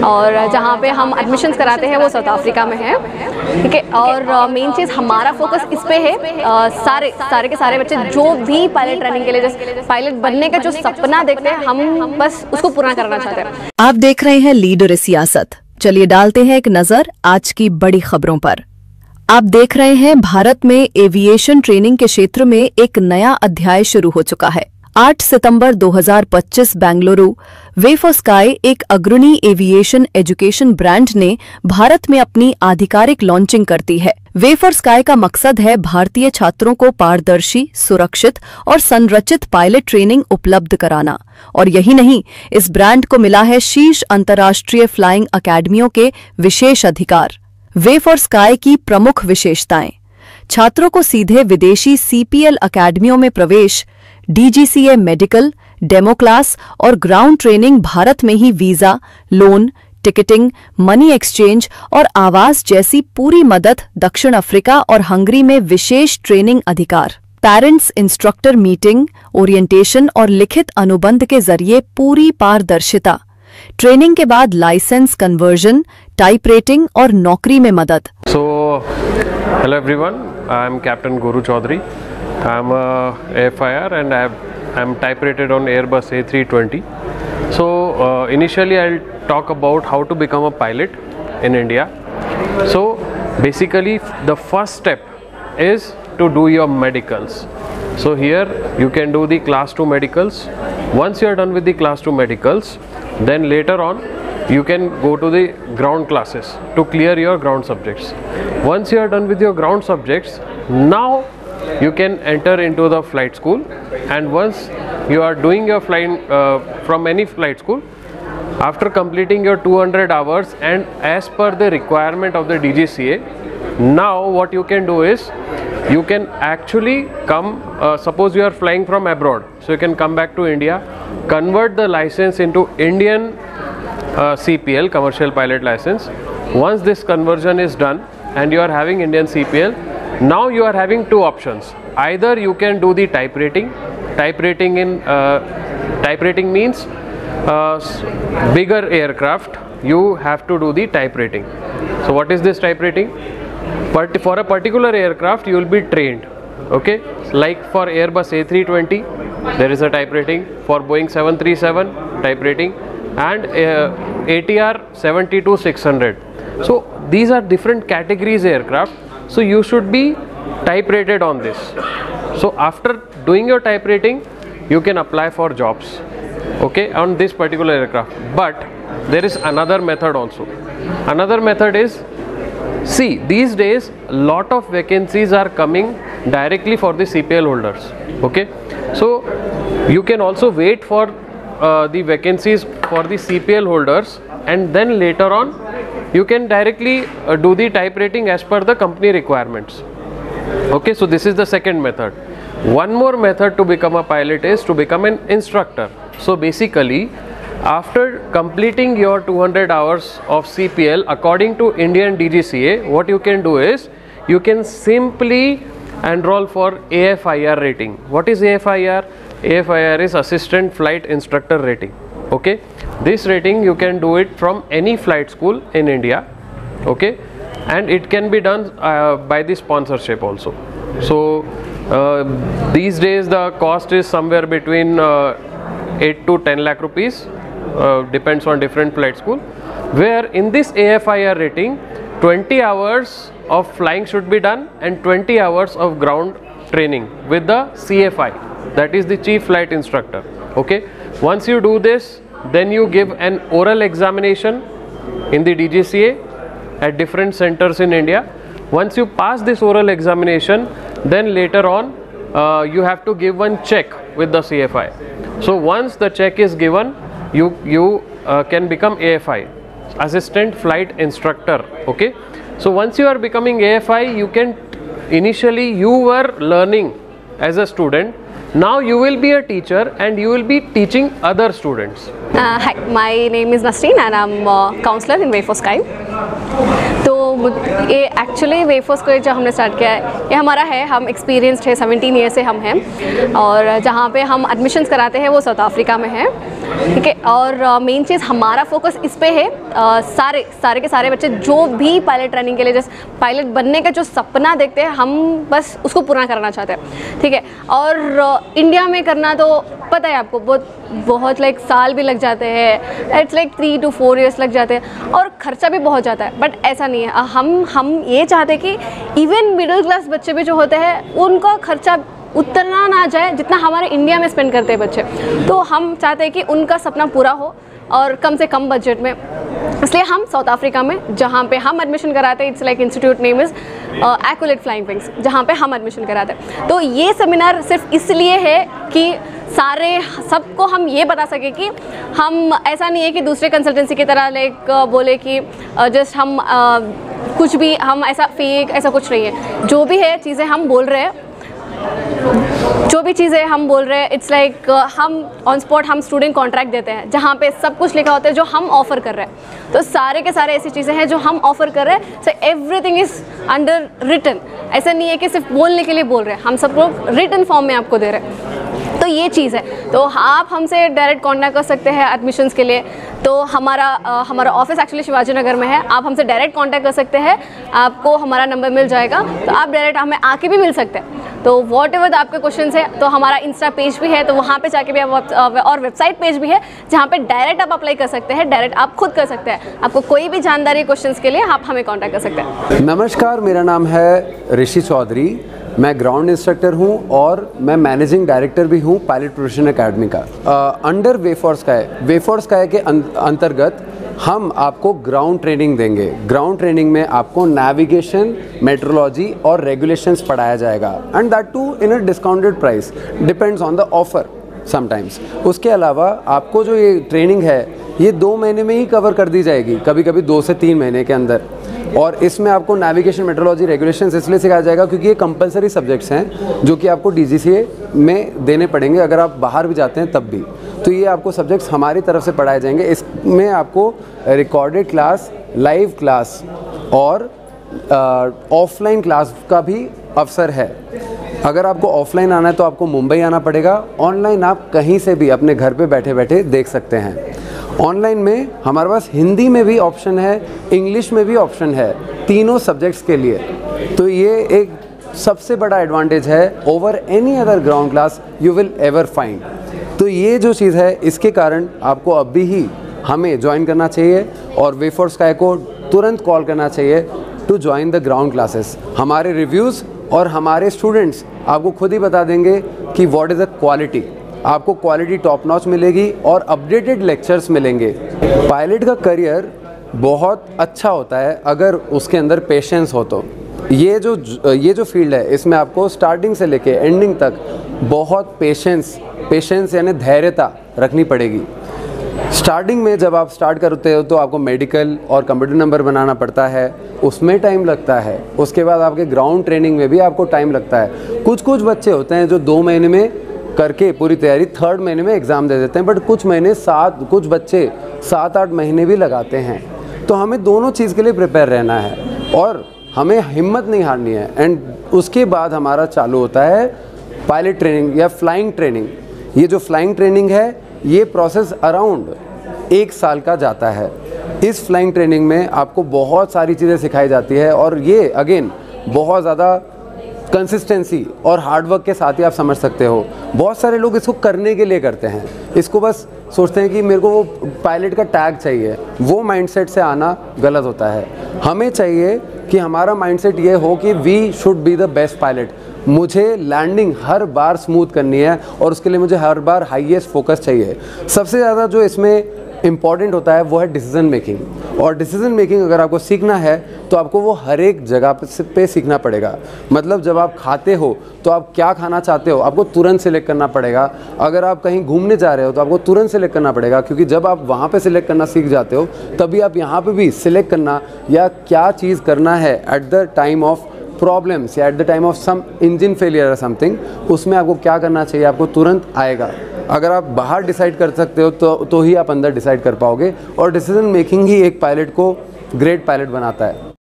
और जहाँ पे हम एडमिशन्स कराते हैं वो साउथ अफ्रीका में है, ठीक है। और मेन चीज़ हमारा फोकस इस पे है, सारे के सारे बच्चे जो भी पायलट ट्रेनिंग के लिए जैसे पायलट बनने का जो सपना देखते हैं, हम बस उसको पूरा करना चाहते हैं। आप देख रहे हैं लीडर सियासत। चलिए डालते हैं एक नजर आज की बड़ी खबरों पर। आप देख रहे हैं भारत में एविएशन ट्रेनिंग के क्षेत्र में एक नया अध्याय शुरू हो चुका है। 8 सितंबर 2025 बेंगलुरु वे फॉर स्काई एक अग्रणी एविएशन एजुकेशन ब्रांड ने भारत में अपनी आधिकारिक लॉन्चिंग करती है। वे फॉर स्काई का मकसद है भारतीय छात्रों को पारदर्शी, सुरक्षित और संरचित पायलट ट्रेनिंग उपलब्ध कराना। और यही नहीं, इस ब्रांड को मिला है शीर्ष अंतर्राष्ट्रीय फ्लाइंग अकेडमियों के विशेष अधिकार। वे फॉर स्काई की प्रमुख विशेषताएं: छात्रों को सीधे विदेशी सीपीएल अकेडमियों में प्रवेश, डीजीसीए मेडिकल, डेमो क्लास और ग्राउंड ट्रेनिंग, भारत में ही visa, loan, ticketing, money exchange और आवास जैसी पूरी मदद, दक्षिण अफ्रीका और हंगरी में विशेष ट्रेनिंग अधिकार, पेरेंट्स इंस्ट्रक्टर मीटिंग, ओरिएंटेशन और लिखित अनुबंध के जरिए पूरी पारदर्शिता, ट्रेनिंग के बाद लाइसेंस कन्वर्जन, टाइप रेटिंग और नौकरी में मदद। Hello everyone, I am Captain Guru Chaudhary. I am a AFIR and I am type rated on Airbus A320. So initially I'll talk about how to become a pilot in India. So basically the first step is to do your medicals. So here you can do the class 2 medicals. Once you are done with the class 2 medicals, then later on you can go to the ground classes to clear your ground subjects. Once you are done with your ground subjects, now you can enter into the flight school, and once you are doing your flying from any flight school, after completing your 200 hours and as per the requirement of the DGCA, now what you can do is you can actually come, suppose you are flying from abroad, so you can come back to India, convert the license into Indian CPL, commercial pilot license. Once this conversion is done and you are having Indian CPL, now you are having two options. Either you can do the type rating. Type rating means bigger aircraft, you have to do the type rating. So what is this type rating? But for a particular aircraft you will be trained, okay? Like for Airbus A320 there is a type rating, for Boeing 737 type rating, and ATR 72-600. So these are different categories aircraft, so you should be type rated on this. So after doing your type rating you can apply for jobs, okay, on this particular aircraft. But there is another method also. Another method is, see, these days lot of vacancies are coming directly for the CPL holders, okay. So you can also wait for the vacancies for the CPL holders, and then later on you can directly do the type rating as per the company requirements, okay. So this is the second method. One more method to become a pilot is to become an instructor. So basically after completing your 200 hours of CPL according to Indian DGCA, what you can do is you can simply enroll for AFIR rating. What is AFIR? AFIR is Assistant Flight Instructor rating, okay. This rating you can do it from any flight school in India, okay, and it can be done by the sponsorship also. So these days the cost is somewhere between 8 to 10 lakh rupees, depends on different flight school, where in this AFIR rating 20 hours of flying should be done and 20 hours of ground training with the CFI, that is the Chief Flight Instructor, okay. Once you do this, then you give an oral examination in the DGCA at different centers in India. Once you pass this oral examination, then later on you have to give one check with the CFI. So once the check is given, you can become AFI, Assistant Flight Instructor, okay. So once you are becoming AFI, you can, initially you were learning as a student, now you will be a teacher and you will be teaching other students. Hi, my name is Nasreen and I'm a counselor in Way for Sky. तो ये actually way for sky जो हमने start किया है, ये हमारा है, हम एक्सपीरियंस्ड है, 17 ईयर से हम हैं, और जहाँ पे हम एडमिशन्स कराते हैं वो साउथ अफ्रीका में है। ठीक है। और मेन चीज़ हमारा फोकस इस पे है, सारे के सारे बच्चे जो भी पायलट ट्रेनिंग के लिए जैसे पायलट बनने का जो सपना देखते हैं, हम बस उसको पूरा करना चाहते हैं, ठीक है। और इंडिया में करना तो पता है आपको, बहुत लाइक साल भी लग जाते हैं, इट्स लाइक 3 to 4 years लग जाते हैं, और खर्चा भी बहुत जाता है। बट ऐसा नहीं है, हम ये चाहते हैं कि इवन मिडिल क्लास बच्चे भी जो होते हैं उनका खर्चा उतना ना जाए जितना हमारे इंडिया में स्पेंड करते हैं बच्चे। तो हम चाहते हैं कि उनका सपना पूरा हो और कम से कम बजट में। इसलिए हम साउथ अफ्रीका में जहाँ पे हम एडमिशन कराते हैं, it's like institute name is Aculate Flying Wings, जहाँ पे हम एडमिशन कराते हैं। तो ये सेमिनार सिर्फ इसलिए है कि सबको हम ये बता सके कि हम ऐसा नहीं है कि दूसरे कंसल्टेंसी की तरह लाइक बोले कि जस्ट हम कुछ भी हम ऐसा फेक ऐसा कुछ नहीं है। जो भी है चीज़ें हम बोल रहे हैं, इट्स लाइक हम ऑन स्पॉट हम स्टूडेंट कॉन्ट्रैक्ट देते हैं जहाँ पे सब कुछ लिखा होता है जो हम ऑफ़र कर रहे हैं। तो सारे के सारे ऐसी चीज़ें हैं जो हम ऑफ़र कर रहे हैं। So everything is underwritten, ऐसा नहीं है कि सिर्फ बोलने के लिए बोल रहे हैं, हम सब लोग रिटन फॉर्म में आपको दे रहे हैं। तो ये चीज़ है। तो आप हमसे डायरेक्ट कांटेक्ट कर सकते हैं एडमिशन्स के लिए। तो हमारा ऑफिस एक्चुअली शिवाजी नगर में है, आप हमसे डायरेक्ट कांटेक्ट कर सकते हैं, आपको हमारा नंबर मिल जाएगा। तो आप डायरेक्ट हमें आके भी मिल सकते हैं। तो वॉट एवर आपके क्वेश्चंस है, तो हमारा इंस्टा पेज भी है, तो वहाँ पे जाके भी आप, और वेबसाइट पेज भी है जहाँ पे डायरेक्ट आप अप्लाई कर सकते हैं, डायरेक्ट आप खुद कर सकते हैं। आपको कोई भी जानकारी क्वेश्चंस के लिए आप हमें कॉन्टैक्ट कर सकते हैं। नमस्कार, मेरा नाम है ऋषि चौधरी, मैं ग्राउंड इंस्ट्रक्टर हूं और मैं मैनेजिंग डायरेक्टर भी हूं पायलट प्रोफेशन एकेडमी का। अंडर वेफोर्स का के अंतर्गत हम आपको ग्राउंड ट्रेनिंग देंगे। ग्राउंड ट्रेनिंग में आपको नेविगेशन, मेट्रोलॉजी और रेगुलेशंस पढ़ाया जाएगा, and that too in a discounted price, depends on the offer sometimes. उसके अलावा आपको जो ये ट्रेनिंग है ये 2 महीने में ही कवर कर दी जाएगी, कभी कभी 2 से 3 महीने के अंदर। और इसमें आपको नेविगेशन, मेट्रोलॉजी, रेगुलेशंस इसलिए सिखाया जाएगा क्योंकि ये कंपलसरी सब्जेक्ट्स हैं जो कि आपको DGCA में देने पड़ेंगे अगर आप बाहर भी जाते हैं तब भी। तो ये आपको सब्जेक्ट्स हमारी तरफ से पढ़ाए जाएंगे। इसमें आपको रिकॉर्डेड क्लास, लाइव क्लास और ऑफलाइन क्लास का भी अवसर है। अगर आपको ऑफलाइन आना है तो आपको मुंबई आना पड़ेगा, ऑनलाइन आप कहीं से भी अपने घर पे बैठे बैठे देख सकते हैं। ऑनलाइन में हमारे पास हिंदी में भी ऑप्शन है, इंग्लिश में भी ऑप्शन है, तीनों सब्जेक्ट्स के लिए। तो ये एक सबसे बड़ा एडवांटेज है over any other ground class you will ever find. तो ये जो चीज़ है इसके कारण आपको अभी ही हमें ज्वाइन करना चाहिए और वेफोर्स स्काई को तुरंत कॉल करना चाहिए to join the ground classes. हमारे रिव्यूज़ और हमारे स्टूडेंट्स आपको खुद ही बता देंगे कि व्हाट इज़ द क्वालिटी। आपको क्वालिटी टॉप नॉच मिलेगी और अपडेटेड लेक्चर्स मिलेंगे। पायलट का करियर बहुत अच्छा होता है अगर उसके अंदर पेशेंस हो। तो ये जो फील्ड है इसमें आपको स्टार्टिंग से लेके एंडिंग तक बहुत पेशेंस यानी धैर्यता रखनी पड़ेगी। स्टार्टिंग में जब आप स्टार्ट करते हो तो आपको मेडिकल और कंप्यूटर नंबर बनाना पड़ता है, उसमें टाइम लगता है। उसके बाद आपके ग्राउंड ट्रेनिंग में भी आपको टाइम लगता है। कुछ बच्चे होते हैं जो 2 महीने में करके पूरी तैयारी 3rd महीने में एग्ज़ाम दे देते हैं, बट कुछ बच्चे 7-8 महीने भी लगाते हैं। तो हमें दोनों चीज़ के लिए प्रिपेयर रहना है और हमें हिम्मत नहीं हारनी है। एंड उसके बाद हमारा चालू होता है पायलट ट्रेनिंग या फ्लाइंग ट्रेनिंग। ये जो फ्लाइंग ट्रेनिंग है ये प्रोसेस अराउंड 1 साल का जाता है। इस फ्लाइंग ट्रेनिंग में आपको बहुत सारी चीज़ें सिखाई जाती है और ये अगेन बहुत ज़्यादा कंसिस्टेंसी और हार्डवर्क के साथ ही आप समझ सकते हो। बहुत सारे लोग इसको करने के लिए करते हैं, इसको बस सोचते हैं कि मेरे को वो पायलट का टैग चाहिए। वो माइंडसेट से आना गलत होता है। हमें चाहिए कि हमारा माइंडसेट ये हो कि we should be the best pilot. मुझे लैंडिंग हर बार स्मूथ करनी है और उसके लिए मुझे हर बार हाईएस्ट फोकस चाहिए। सबसे ज़्यादा जो इसमें इम्पॉर्टेंट होता है वो है डिसीजन मेकिंग। और डिसीजन मेकिंग अगर आपको सीखना है तो आपको वो हर एक जगह पे सीखना पड़ेगा। मतलब जब आप खाते हो तो आप क्या खाना चाहते हो आपको तुरंत सिलेक्ट करना पड़ेगा। अगर आप कहीं घूमने जा रहे हो तो आपको तुरंत सिलेक्ट करना पड़ेगा, क्योंकि जब आप वहाँ पे सिलेक्ट करना सीख जाते हो तभी आप यहाँ पे भी सिलेक्ट करना या क्या चीज़ करना है at the time of problems या at the time of some engine failure और समथिंग, उसमें आपको क्या करना चाहिए आपको तुरंत आएगा। अगर आप बाहर डिसाइड कर सकते हो तो ही आप अंदर डिसाइड कर पाओगे। और डिसीजन मेकिंग ही एक पायलट को ग्रेट पायलट बनाता है।